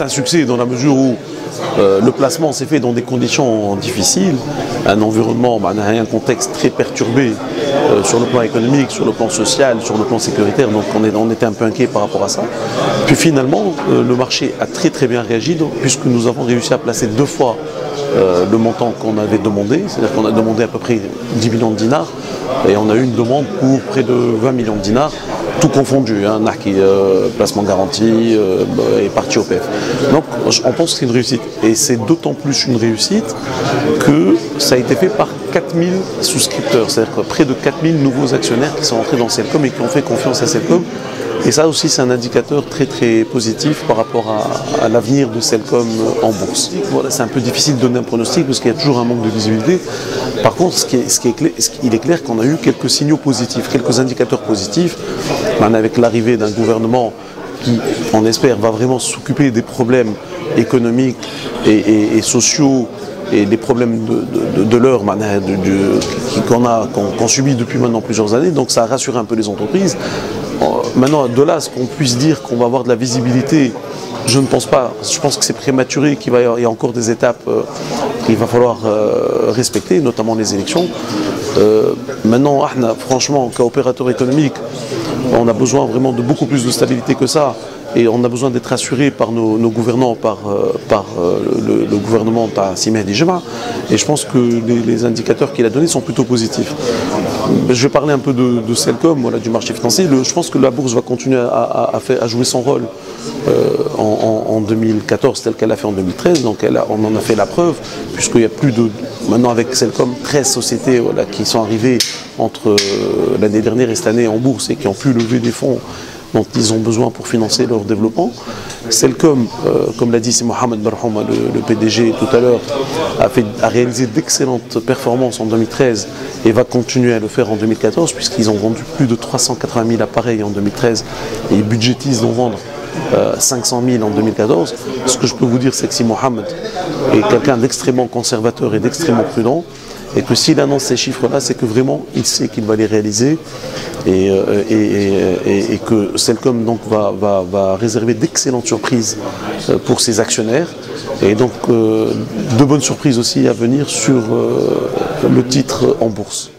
un succès dans la mesure où le placement s'est fait dans des conditions difficiles, un environnement, un contexte très perturbé sur le plan économique, sur le plan social, sur le plan sécuritaire, donc on était un peu inquiet par rapport à ça. Puis finalement, le marché a très bien réagi, puisque nous avons réussi à placer 2 fois le montant qu'on avait demandé, c'est-à-dire qu'on a demandé à peu près 10 millions de dinars, et on a eu une demande pour près de 20 millions de dinars, tout confondu, placement garanti et partie OPF. Donc on pense que c'est une réussite, et c'est d'autant plus une réussite que ça a été fait par 4000 souscripteurs, c'est-à-dire que près de 4000 nouveaux actionnaires qui sont entrés dans Celcom et qui ont fait confiance à Celcom. Et ça aussi, c'est un indicateur très positif par rapport à l'avenir de Celcom en bourse. Voilà, c'est un peu difficile de donner un pronostic parce qu'il y a toujours un manque de visibilité. Par contre, il est clair qu'on a eu quelques signaux positifs, quelques indicateurs positifs. Avec l'arrivée d'un gouvernement qui, on espère, va vraiment s'occuper des problèmes économiques et sociaux et des problèmes de l'heure qu'on subit depuis maintenant plusieurs années. Donc ça a rassuré un peu les entreprises. Maintenant, de là, ce qu'on puisse dire qu'on va avoir de la visibilité, je ne pense pas. Je pense que c'est prématuré, qu'il y a encore des étapes qu'il va falloir respecter, notamment les élections. Maintenant, franchement, qu'opérateur économique, on a besoin vraiment de beaucoup plus de stabilité que ça. Et on a besoin d'être assuré par nos gouvernants, par le gouvernement, par Si Mehdi Jema. Et je pense que les indicateurs qu'il a donnés sont plutôt positifs. Je vais parler un peu de Celcom, voilà, du marché financier. Je pense que la bourse va continuer à jouer son rôle en 2014 tel qu'elle a fait en 2013. Donc on en a fait la preuve, puisqu'il y a plus de, maintenant avec Celcom, 13 sociétés qui sont arrivées entre l'année dernière et cette année en bourse et qui ont pu lever des fonds dont ils ont besoin pour financer leur développement. Celcom, comme l'a dit Mohamed Barhouma, le PDG tout à l'heure, a réalisé d'excellentes performances en 2013 et va continuer à le faire en 2014 puisqu'ils ont vendu plus de 380 000 appareils en 2013 et ils budgétisent d'en vendre 500 000 en 2014. Ce que je peux vous dire, c'est que si Mohamed est quelqu'un d'extrêmement conservateur et d'extrêmement prudent, et que s'il annonce ces chiffres-là, c'est que vraiment il sait qu'il va les réaliser et que Celcom donc va réserver d'excellentes surprises pour ses actionnaires et donc de bonnes surprises aussi à venir sur le titre en bourse.